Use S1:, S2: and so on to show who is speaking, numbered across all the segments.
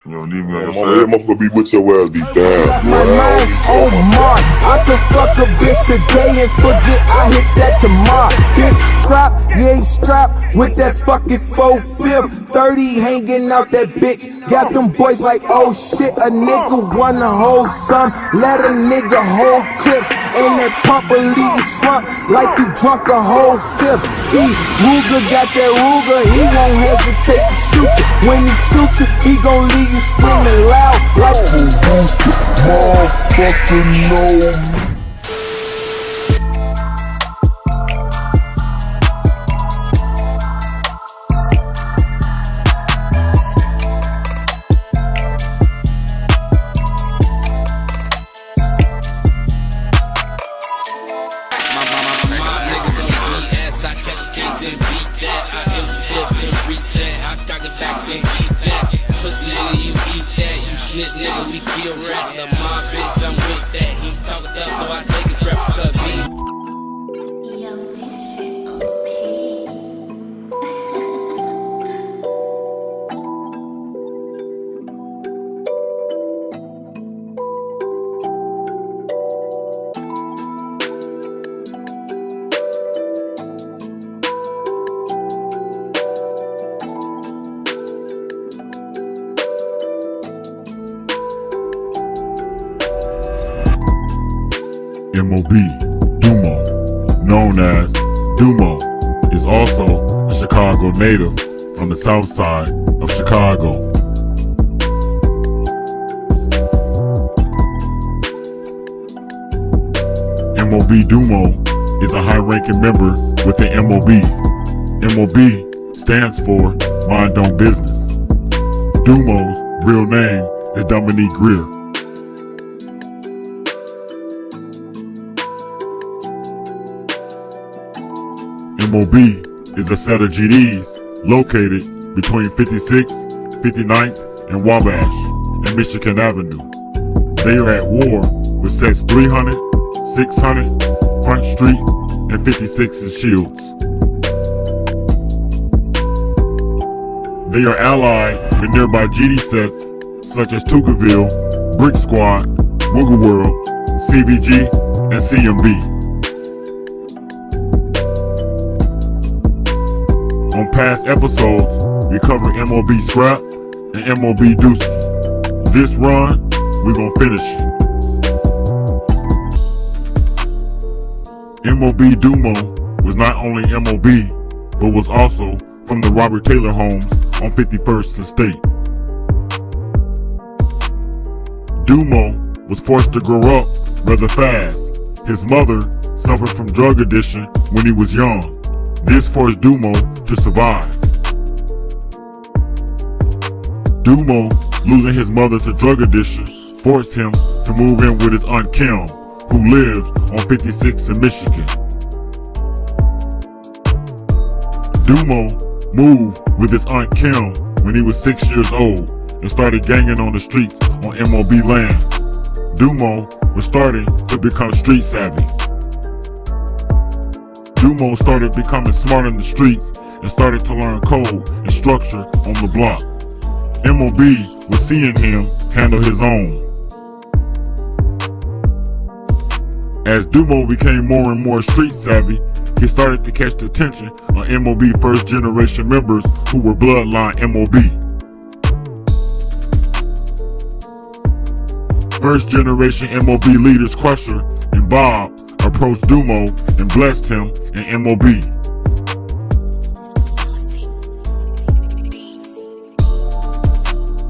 S1: You don't need me on your
S2: Mama,
S1: side.
S2: that motherfucker be with your ass, be down.
S3: Got my mind on Mars. I can fuck a bitch today and forget I hit that tomorrow. Bitch, strap, yeah, strap with that fucking 4/5. 30 hanging out that bitch. Got them boys like, oh shit, a nigga wanna hold some. Let a nigga hold clips. And that pump will leave you shrunk like you drunk a whole fifth. See, Ruger got that Ruger, he won't hesitate to shoot you. When he shoot you, he gon' leave you screaming loud like a rooster. Motherfucker, no.
S4: I catch case and beat that. I hit flip and reset. I cock it back and eat that. Pussy nigga, you eat that. You snitch nigga, we kill rats. The mob bitch, I'm with that. He talking tough, so I take his breath because me.
S5: Yo, this shit OP.
S6: MOB, Domo, known as Domo, is also a Chicago native from the south side of Chicago. MOB Domo is a high-ranking member within MOB. MOB stands for Mind on Business. Domo's real name is Dominique Greer. MOB is a set of GDs located between 56th, 59th, and Wabash and Michigan Avenue. They are at war with sets 300, 600, Front Street, and 56 and Shields. They are allied with nearby GD sets such as Tuckerville, Brick Squad, Wiggle World, CVG, and CMB. On past episodes, we covered MOB Scrap and MOB Dooski. This run, we're gonna finish it. MOB Domo was not only MOB, but was also from the Robert Taylor homes on 51st and State. Domo was forced to grow up rather fast. His mother suffered from drug addiction when he was young. This forced Domo to survive. Domo, losing his mother to drug addiction, forced him to move in with his Aunt Kim, who lived on 56 in Michigan. Domo moved with his Aunt Kim when he was 6 years old and started ganging on the streets on MOB land. Domo was starting to become street savvy. Domo started becoming smart in the streets and started to learn code and structure on the block. MOB was seeing him handle his own. As Domo became more and more street savvy, he started to catch the attention of MOB first generation members who were bloodline MOB. First generation MOB leaders Crusher and Bob approached Domo and blessed him in MOB.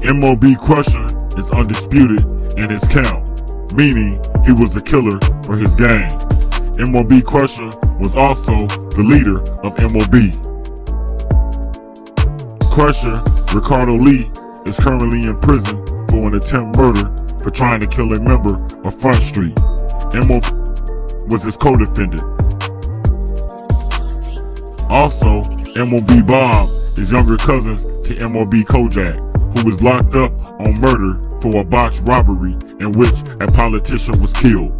S6: MOB Crusher is undisputed in his count, meaning he was the killer for his gang. MOB Crusher was also the leader of MOB. Crusher, Ricardo Lee, is currently in prison for an attempt murder for trying to kill a member of Front Street. MOB was his co-defendant. Also, MOB Bob is younger cousins to MOB Kojak, who was locked up on murder for a botched robbery in which a politician was killed.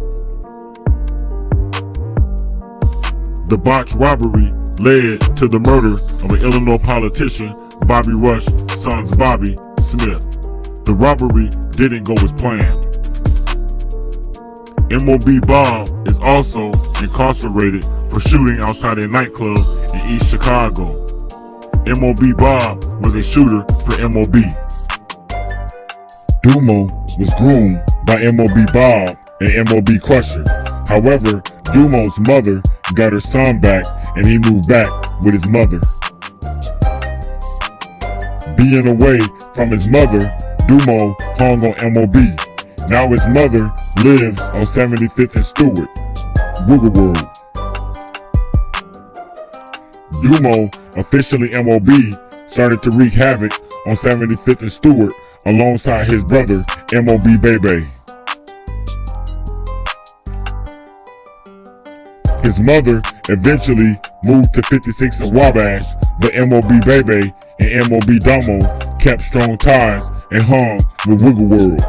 S6: The botched robbery led to the murder of an Illinois politician, Bobby Rush's son Bobby Smith. The robbery didn't go as planned. MOB Bob is also incarcerated for shooting outside a nightclub in East Chicago. MOB Bob was a shooter for MOB. Domo was groomed by MOB Bob and MOB Crusher. However, Domo's mother got her son back and he moved back with his mother. Being away from his mother, Domo hung on MOB. Now his mother lives on 75th and Stewart, Wiggle World. Domo, officially MOB, started to wreak havoc on 75th and Stewart alongside his brother, MOB Bebe. His mother eventually moved to 56 and Wabash, but MOB Bebe and MOB Domo kept strong ties and hung with Wiggle World.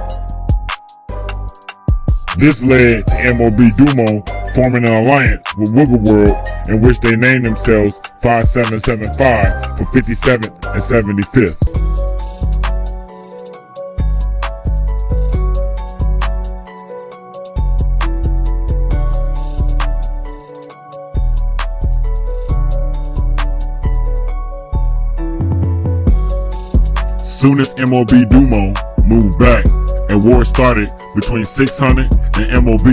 S6: This led to MOB Domo forming an alliance with Wiggle World in which they named themselves 5775 for 57th and 75th. Soon as MOB Domo moved back, a war started between 600 and MOB.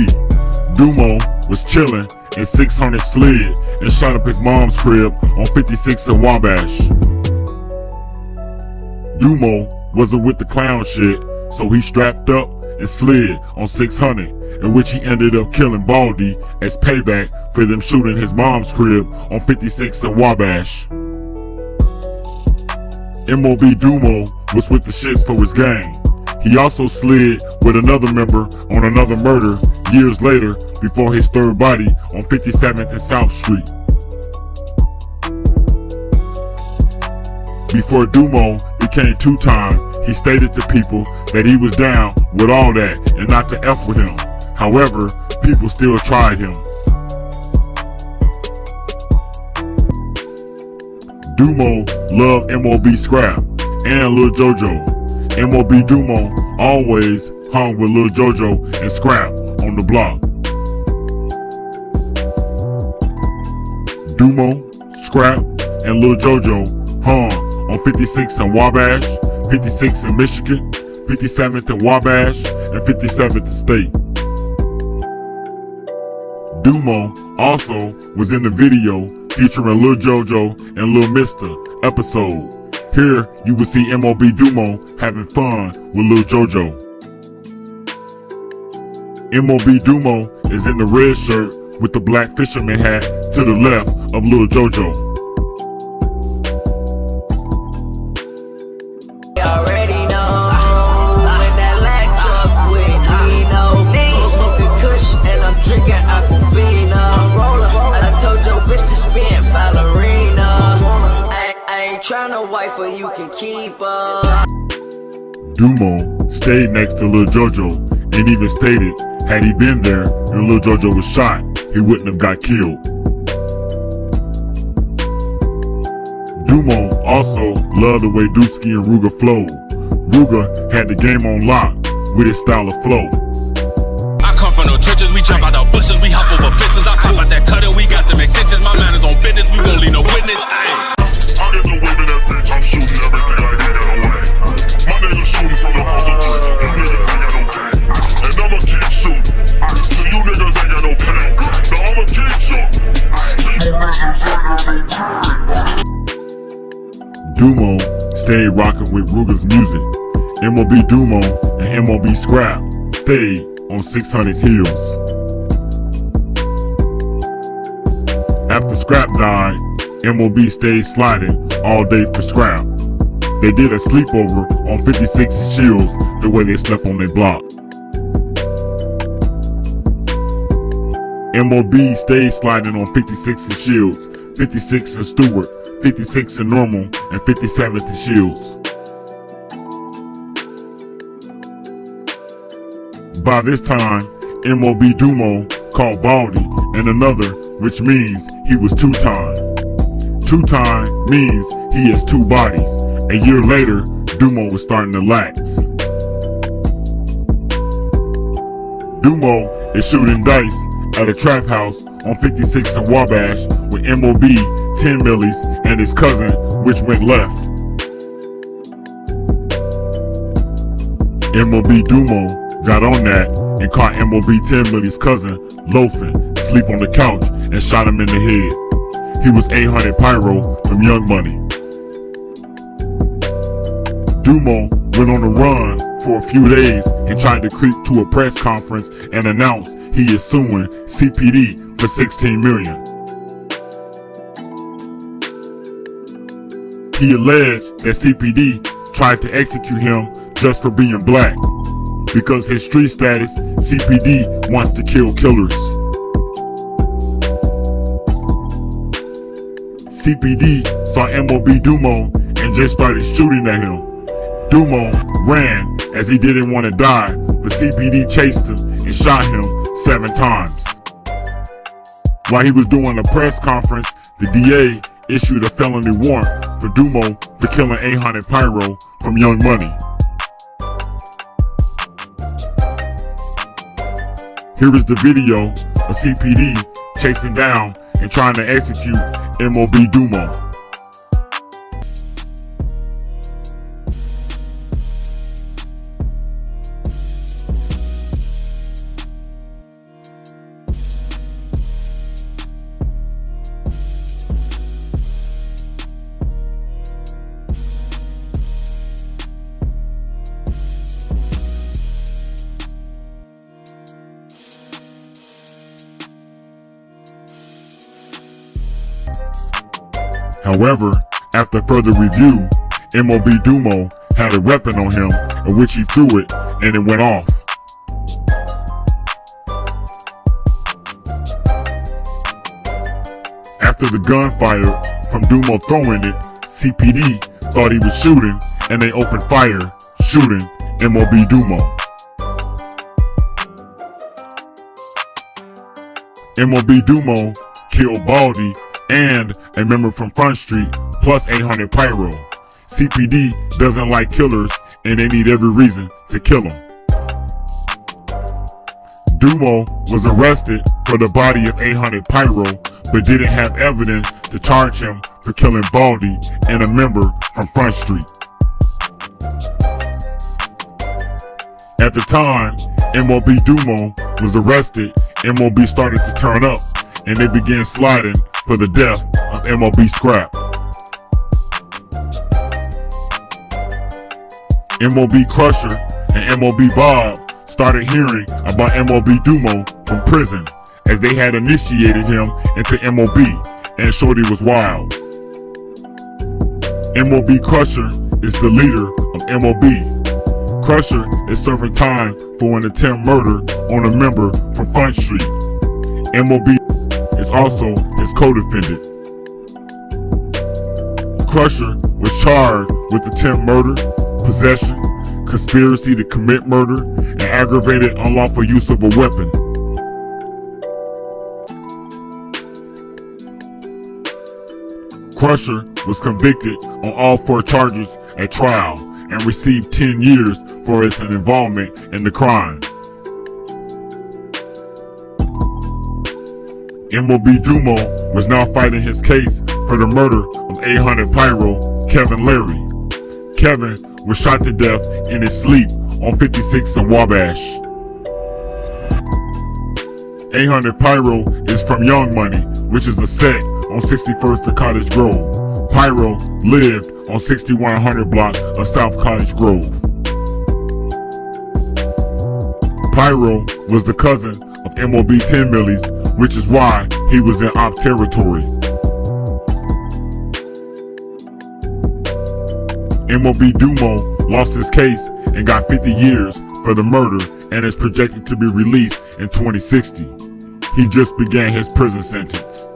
S6: Domo was chilling and 600 slid and shot up his mom's crib on 56 and Wabash. Domo wasn't with the clown shit, so he strapped up and slid on 600, in which he ended up killing Baldy as payback for them shooting his mom's crib on 56 and Wabash. MOB Domo was with the shits for his gang. He also slid with another member on another murder years later before his third body on 57th and South Street. Before Domo became two-time, he stated to people that he was down with all that and not to F with him. However, people still tried him. Domo loved MOB Scrap and Lil Jojo. MOB Domo always hung with Lil Jojo and Scrap on the block. Domo, Scrap, and Lil Jojo hung on 56 in Wabash, 56 in Michigan, 57th in Wabash, and 57th State. Domo also was in the video featuring Lil Jojo and Lil Mister episode. Here you will see MOB Domo having fun with Lil Jojo. MOB Domo is in the red shirt with the black fisherman hat to the left of Lil Jojo.
S1: Already know when that lack truck with Nino. So smoking Kush and I'm drinking Aquafina. I told your bitch to spin ballerina. I ain't tryna wife her, you can keep her.
S6: Domo stayed next to Lil Jojo and even stated had he been there and Lil Jojo was shot, he wouldn't have got killed. Domo also loved the way Dusky and Ruger flowed. Ruger had the game on lock with his style of flow.
S7: I come from no churches, we jump out the bushes, we hop over fences, I pop out that cutter, we got them extensions, my man is on business, we won't leave no witness, ayy.
S2: I get the wave in that bitch, I'm shooting everything I hit that away. My niggas shooting from across the bridge, you niggas ain't got no game. And I'ma keep shooting, so you niggas ain't got no pain. Now I'ma keep shooting, so you niggas ain't got no pain.
S6: Domo stayed rocking with Ruger's music. MOB Domo and MOB Scrap stayed on 600's heels. After Scrap died, MOB stayed sliding all day for Scrap. They did a sleepover on 56 and Shields the way they slept on their block. MOB stayed sliding on 56 and Shields, 56 and Stewart, 56 and Normal, and 57th and Shields. By this time, MOB Domo called Baldy and another, which means he was two-time. Two-time means he has two bodies. A year later, Domo was starting to lax. Domo is shooting dice at a trap house on 56 and Wabash with MOB, 10 Millies, and his cousin, which went left. MOB Domo got on that and caught MOB 10 Millie's cousin loafing, sleep on the couch, and shot him in the head. He was 800 Pyro from Young Money. Domo went on a run for a few days and tried to creep to a press conference and announce he is suing CPD for $16 million. He alleged that CPD tried to execute him just for being black. Because his street status, CPD wants to kill killers. CPD saw MOB Domo and just started shooting at him. Domo ran as he didn't want to die, but CPD chased him and shot him 7 times. While he was doing a press conference, the DA issued a felony warrant for Domo for killing 800 Pyro from Young Money. Here is the video of CPD chasing down and trying to execute MOB Domo. However, after further review, MOB Domo had a weapon on him, in which he threw it and it went off. After the gunfire from Domo throwing it, CPD thought he was shooting and they opened fire, shooting MOB Domo. MOB Domo killed Baldy and a member from Front Street, plus 800 Pyro. CPD doesn't like killers and they need every reason to kill him. Domo was arrested for the body of 800 Pyro, but didn't have evidence to charge him for killing Baldy and a member from Front Street. At the time MOB Domo was arrested, MOB started to turn up and they began sliding for the death of MOB Scrap. MOB Crusher and MOB Bob started hearing about MOB Domo from prison, as they had initiated him into MOB, and Shorty was wild. MOB Crusher is the leader of MOB. Crusher is serving time for an attempt murder on a member from Front Street. MOB is also his co-defendant. Crusher was charged with attempt murder, possession, conspiracy to commit murder, and aggravated unlawful use of a weapon. Crusher was convicted on all 4 charges at trial and received 10 years for his involvement in the crime. MOB Domo was now fighting his case for the murder of 800 Pyro Kevin Larry. Kevin was shot to death in his sleep on 56 and Wabash. 800 Pyro is from Young Money, which is a set on 61st to Cottage Grove. Pyro lived on 6100 block of South Cottage Grove. Pyro was the cousin of MOB 10 Millies, which is why he was in op territory. MOB Domo lost his case and got 50 years for the murder and is projected to be released in 2060. He just began his prison sentence.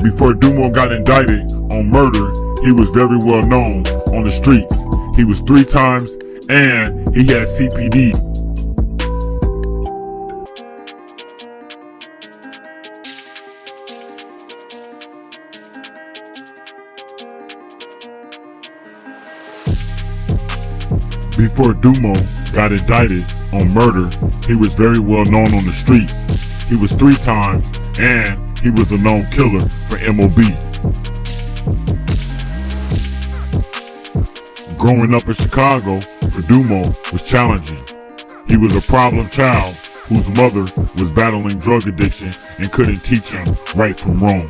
S6: Before Domo got indicted on murder, he was very well known on the streets. He was 3 times and he had CPD. Before Domo got indicted on murder, he was very well known on the streets. He was 3 times, and he was a known killer for MOB. Growing up in Chicago for Domo was challenging. He was a problem child whose mother was battling drug addiction and couldn't teach him right from wrong.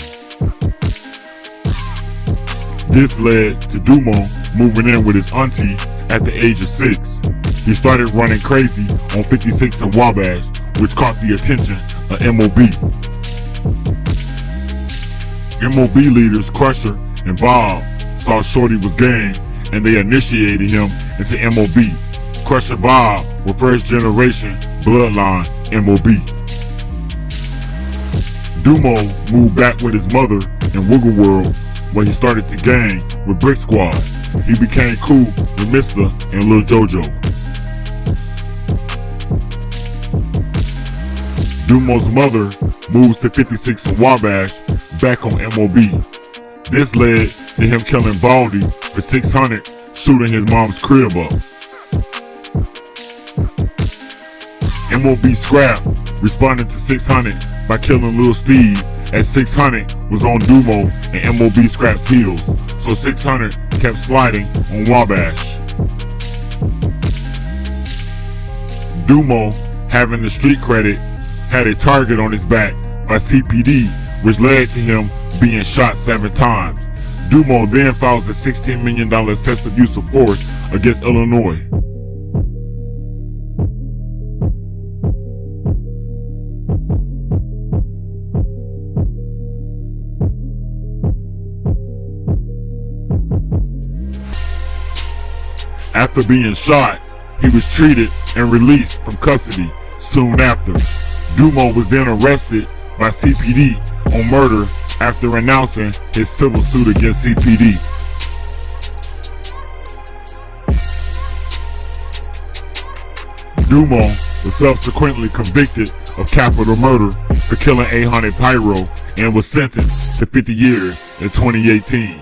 S6: This led to Domo moving in with his auntie at the age of 6. He started running crazy on 56 and Wabash, which caught the attention of MOB. MOB leaders Crusher and Bob saw Shorty was gang, and they initiated him into MOB. Crusher Bob were first generation bloodline MOB. Domo moved back with his mother in Wiggle World, where he started to gang with Brick Squad. He became cool with Mr. and Lil Jojo. Domo's mother moves to 56 and Wabash back on MOB. This led to him killing Baldy for 600, shooting his mom's crib up. MOB Scrap responded to 600 by killing Lil Steve, as 600 was on Domo and MOB Scrap's heels, so 600 kept sliding on Wabash. Domo, having the street credit, had a target on his back by CPD, which led to him being shot 7 times. Domo then files a $16 million test of use of force against Illinois. After being shot, he was treated and released from custody soon after. Domo was then arrested by CPD on murder after announcing his civil suit against CPD. Domo was subsequently convicted of capital murder for killing 800 Pyro and was sentenced to 50 years in 2018.